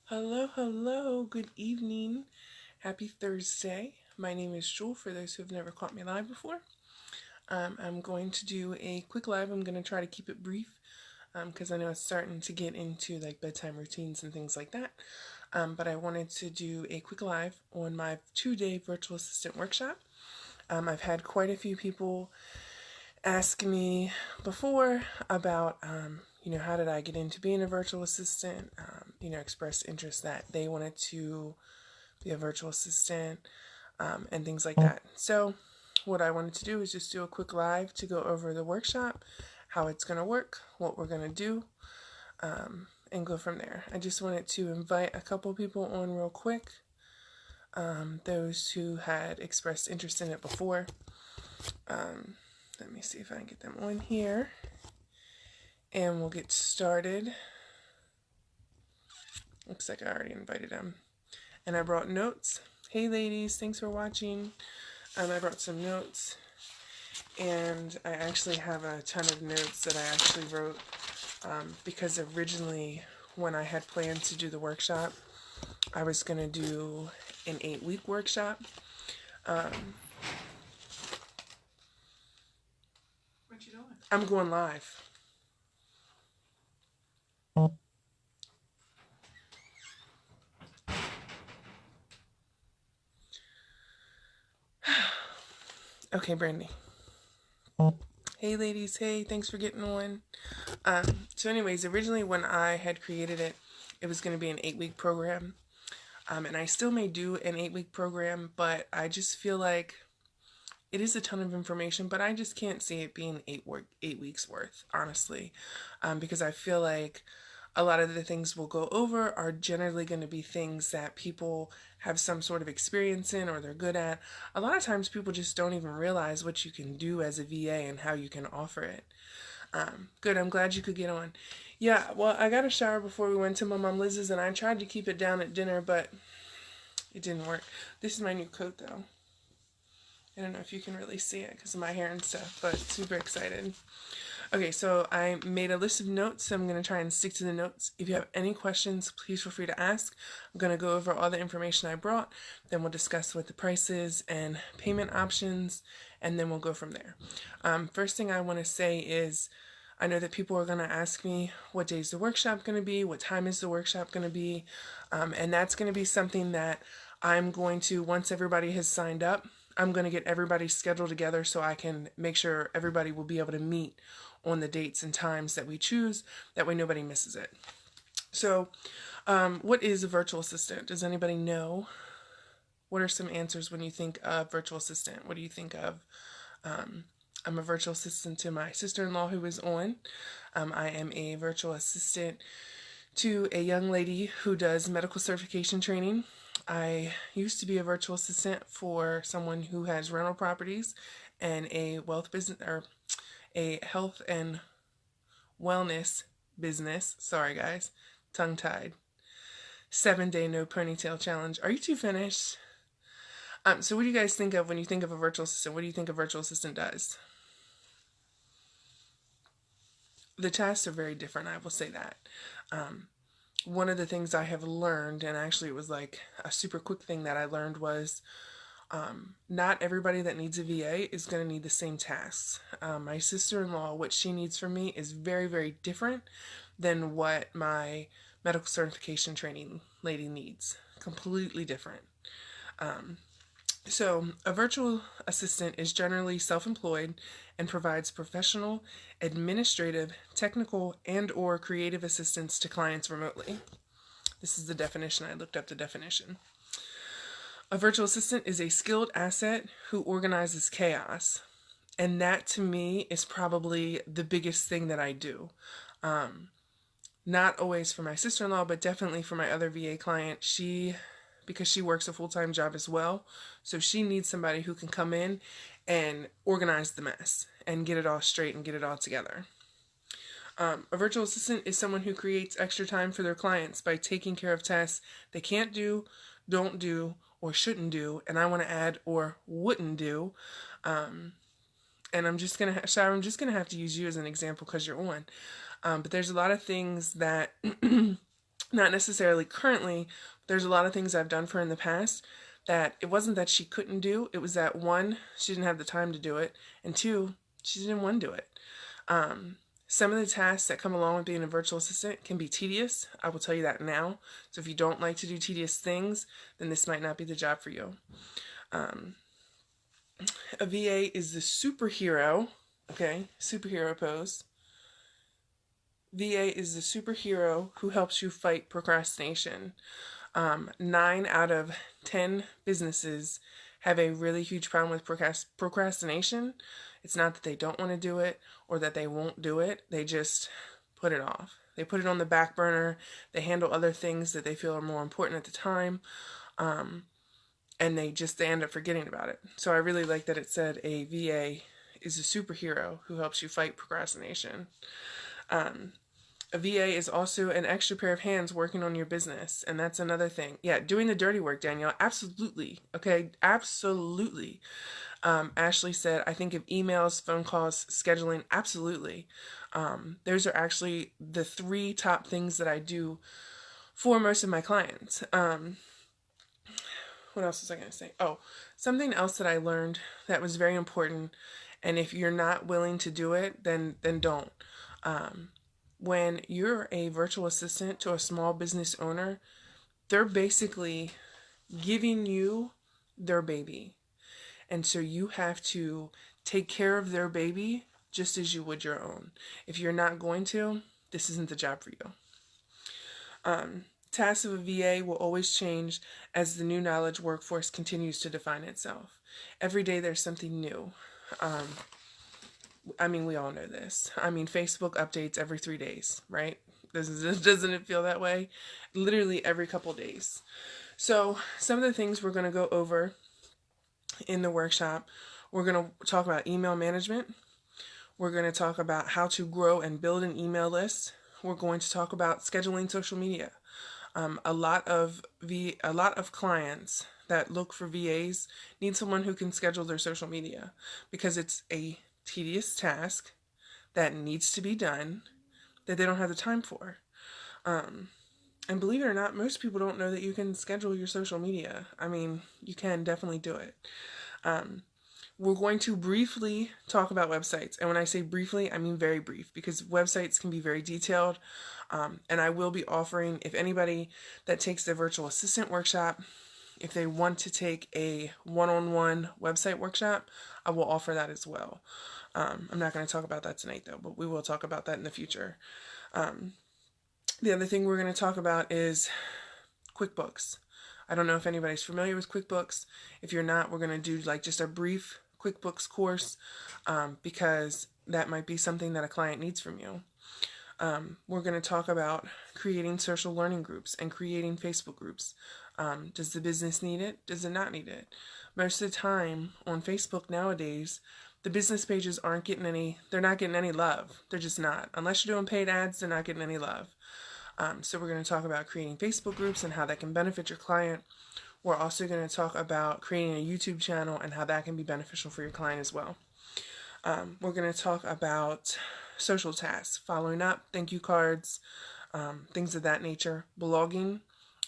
Hello, hello, good evening. Happy Thursday. My name is Jewel, for those who have never caught me live before. I'm going to do a quick live. I'm going to try to keep it brief because I know it's starting to get into like bedtime routines and things like that. But I wanted to do a quick live on my 2-day virtual assistant workshop. I've had quite a few people ask me before about, how did I get into being a virtual assistant? Express interest that they wanted to be a virtual assistant and things like that. So, what I wanted to do is just do a quick live to go over the workshop, how it's going to work, what we're going to do, and go from there. I just wanted to invite a couple people on real quick, those who had expressed interest in it before. Let me see if I can get them on here. And we'll get started. Looks like I already invited them. And I brought notes. Hey ladies, thanks for watching. I brought some notes. And I actually have a ton of notes that I actually wrote because originally when I had planned to do the workshop, I was going to do an 8-week workshop. What you doing? I'm going live. Okay, Brandy. Hey ladies, hey, thanks for getting on. So anyways, originally when I had created it, it was going to be an 8-week program. And I still may do an 8-week program, but I just feel like it is a ton of information, but I just can't see it being 8 weeks worth, honestly. Because I feel like a lot of the things we'll go over are generally going to be things that people have some sort of experience in or they're good at. A lot of times people just don't even realize what you can do as a VA and how you can offer it. Good, I'm glad you could get on. Yeah, well, I got a shower before we went to my mom Liz's and I tried to keep it down at dinner, but it didn't work. This is my new coat though. I don't know if you can really see it because of my hair and stuff, but super excited. Okay, so I made a list of notes, so I'm going to try and stick to the notes. If you have any questions, please feel free to ask. I'm going to go over all the information I brought, then we'll discuss what the price is and payment options, and then we'll go from there. First thing I want to say is I know that people are going to ask me what day is the workshop going to be, what time is the workshop going to be, and that's going to be something that I'm going to, once everybody has signed up, I'm going to get everybody scheduled together so I can make sure everybody will be able to meet on the dates and times that we choose. That way nobody misses it. So, what is a virtual assistant? Does anybody know? What are some answers when you think of virtual assistant? What do you think of? I'm a virtual assistant to my sister-in-law who is on. I am a virtual assistant to a young lady who does medical certification training. I used to be a virtual assistant for someone who has rental properties and a wealth business or a health and wellness business. Sorry guys, tongue-tied. 7-day no ponytail challenge. Are you two finished? So what do you guys think of when you think of a virtual assistant? What do you think a virtual assistant does? The tasks are very different, I will say that. One of the things I have learned, and actually it was like a super quick thing that I learned was not everybody that needs a VA is going to need the same tasks. My sister-in-law, what she needs from me is very, very different than what my medical certification training lady needs. Completely different. So, a virtual assistant is generally self-employed and provides professional, administrative, technical, and or creative assistance to clients remotely. This is the definition. I looked up the definition. A virtual assistant is a skilled asset who organizes chaos. And that to me is probably the biggest thing that I do. Not always for my sister-in-law, but definitely for my other VA client. Because she works a full-time job as well, so she needs somebody who can come in and organize the mess and get it all straight and get it all together. A virtual assistant is someone who creates extra time for their clients by taking care of tasks they can't do, don't do, or shouldn't do, and I want to add or wouldn't do. And I'm just gonna have to use you as an example because you're on. But there's a lot of things that Not necessarily currently. There's a lot of things I've done for her in the past that it wasn't that she couldn't do. It was that, one, she didn't have the time to do it, and two, she didn't want to do it. Some of the tasks that come along with being a virtual assistant can be tedious. I will tell you that now. So if you don't like to do tedious things, then this might not be the job for you. A VA is the superhero, okay? Superhero pose. VA is the superhero who helps you fight procrastination. 9 out of 10 businesses have a really huge problem with procrastination. It's not that they don't want to do it or that they won't do it. They just put it off. They put it on the back burner. They handle other things that they feel are more important at the time. And they end up forgetting about it. So I really like that it said a VA is a superhero who helps you fight procrastination. A VA is also an extra pair of hands working on your business. And that's another thing. Yeah, doing the dirty work, Danielle. Absolutely. Okay, absolutely. Ashley said, I think of emails, phone calls, scheduling. Absolutely. Those are actually the 3 top things that I do for most of my clients. What else was I going to say? Oh, something else that I learned that was very important. And if you're not willing to do it, then don't. When you're a virtual assistant to a small business owner, they're basically giving you their baby. And so you have to take care of their baby just as you would your own. If you're not going to, this isn't the job for you. Tasks of a VA will always change as the new knowledge workforce continues to define itself. Every day there's something new. We all know this. Facebook updates every 3 days, right? Doesn't it feel that way? Literally every couple days. So some of the things we're going to go over in the workshop, we're going to talk about email management. We're going to talk about how to grow and build an email list. We're going to talk about scheduling social media. A lot of clients that look for VAs need someone who can schedule their social media because it's a tedious task that needs to be done that they don't have the time for. And believe it or not, most people don't know that you can schedule your social media. You can definitely do it. We're going to briefly talk about websites. And when I say briefly, I mean very brief, because websites can be very detailed. And I will be offering, if anybody that takes the virtual assistant workshop, if they want to take a one-on-one website workshop, I will offer that as well. I'm not going to talk about that tonight, though, but we will talk about that in the future. The other thing we're going to talk about is QuickBooks. I don't know if anybody's familiar with QuickBooks. If you're not, we're going to do just a brief QuickBooks course because that might be something that a client needs from you. We're going to talk about creating social learning groups and creating Facebook groups. Does the business need it? Does it not need it? Most of the time on Facebook nowadays, the business pages they're not getting any love. They're just not. Unless you're doing paid ads, they're not getting any love. So we're going to talk about creating Facebook groups and how that can benefit your client. We're also going to talk about creating a YouTube channel and how that can be beneficial for your client as well. We're going to talk about social tasks, following up, thank you cards, things of that nature. Blogging.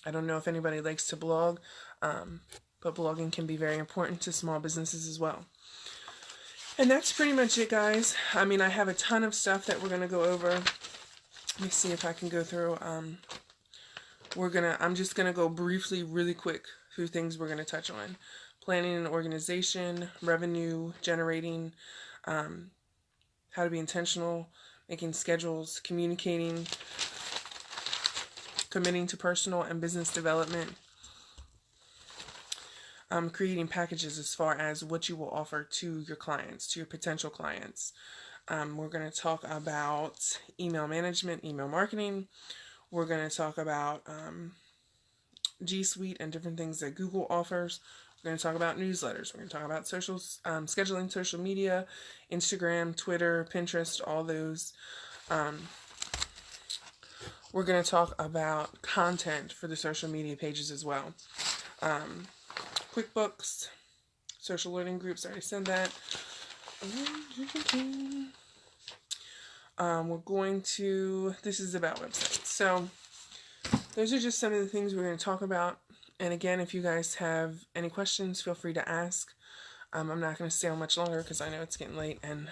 I don't know if anybody likes to blog, but blogging can be very important to small businesses as well. And that's pretty much it, guys. I have a ton of stuff that we're going to go over. Let me see if I can go through. I'm just going to go briefly, really quick through things we're going to touch on. Planning and organization, revenue generating, how to be intentional, making schedules, communicating, committing to personal and business development, creating packages as far as what you will offer to your clients, to your potential clients. We're going to talk about email management, email marketing. We're going to talk about G Suite and different things that Google offers. We're going to talk about newsletters. We're going to talk about scheduling social media, Instagram, Twitter, Pinterest, all those. We're going to talk about content for the social media pages as well. QuickBooks, social learning groups, I already said that. This is about websites. So those are just some of the things we're going to talk about. And again, if you guys have any questions, feel free to ask. I'm not going to stay on much longer because I know it's getting late. And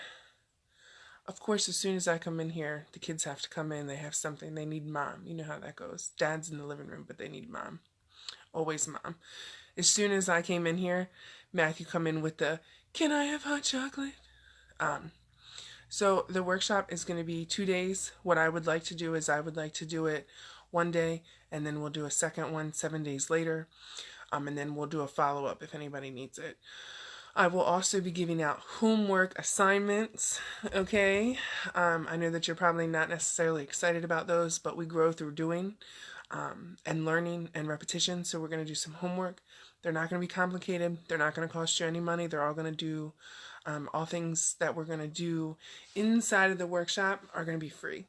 of course, as soon as I come in here, the kids have to come in. They have something. They need mom. You know how that goes. Dad's in the living room, but they need mom. Always mom. As soon as I came in here, Matthew come in with the, "Can I have hot chocolate?" So the workshop is going to be 2 days. What I would like to do is I would like to do it one day, and then we'll do a second one 7 days later, and then we'll do a follow-up if anybody needs it. I will also be giving out homework assignments, okay? I know that you're probably not necessarily excited about those, but we grow through doing and learning and repetition, so we're going to do some homework. They're not going to be complicated. They're not going to cost you any money. They're all going to do, all things that we're going to do inside of the workshop are going to be free.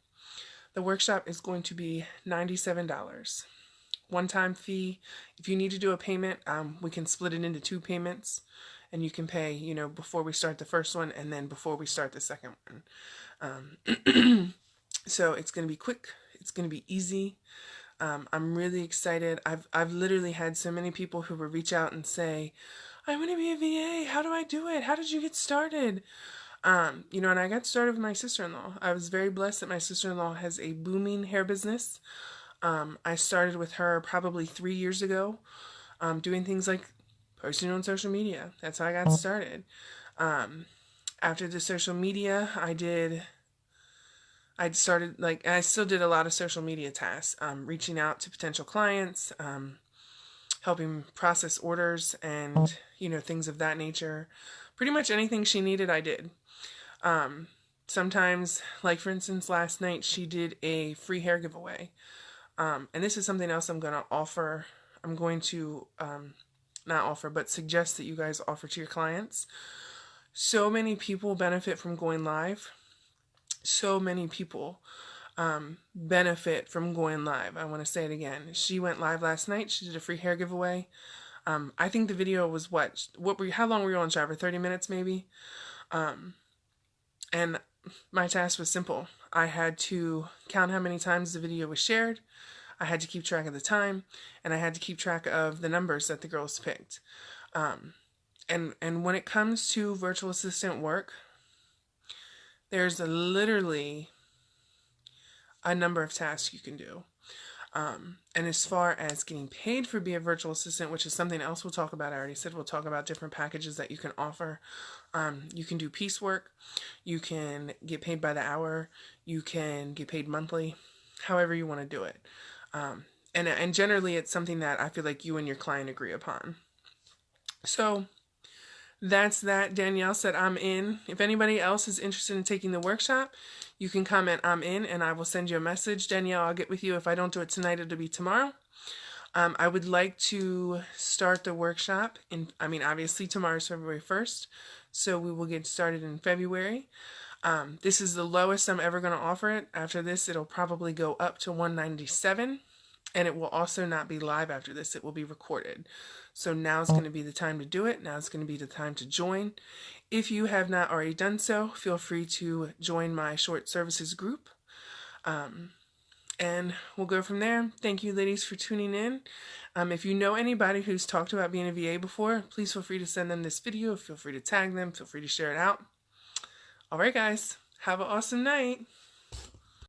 The workshop is going to be $97. One-time fee. If you need to do a payment, we can split it into 2 payments, and you can pay, you know, before we start the first one and then before we start the second one. So it's going to be quick. It's going to be easy. I'm really excited. I've literally had so many people who will reach out and say, "I want to be a VA. How do I do it? How did you get started?" You know, and I got started with my sister-in-law. I was very blessed that my sister-in-law has a booming hair business. I started with her probably 3 years ago, doing things like posting on social media. That's how I got started. After the social media, I started, like, I still did a lot of social media tasks, reaching out to potential clients, helping process orders and, you know, things of that nature. Pretty much anything she needed, I did. Sometimes, like for instance, last night she did a free hair giveaway. And this is something else I'm going to offer. I'm going to, not offer, but suggest that you guys offer to your clients. So many people benefit from going live. So many people benefit from going live. I want to say it again. She went live last night. She did a free hair giveaway. I think the video was how long were you on, Trevor? 30 minutes maybe? And my task was simple. I had to count how many times the video was shared. I had to keep track of the time, and I had to keep track of the numbers that the girls picked. And when it comes to virtual assistant work, there's literally a number of tasks you can do. And as far as getting paid for being a virtual assistant, which is something else we'll talk about, I already said we'll talk about different packages that you can offer. You can do piecework. You can get paid by the hour. You can get paid monthly, however you want to do it. And generally it's something that I feel like you and your client agree upon. So that's that. Danielle said I'm in. If anybody else is interested in taking the workshop, you can comment I'm in and I will send you a message. Danielle, I'll get with you. If I don't do it tonight, it'll be tomorrow. I would like to start the workshop obviously tomorrow's February 1st, so we will get started in February. This is the lowest I'm ever going to offer it. After this, it'll probably go up to $197, and it will also not be live after this. It will be recorded. So now's going to be the time to do it. Now's going to be the time to join. If you have not already done so, feel free to join my short services group. And we'll go from there. Thank you, ladies, for tuning in. If you know anybody who's talked about being a VA before, please feel free to send them this video. Feel free to tag them. Feel free to share it out. All right, guys. Have an awesome night.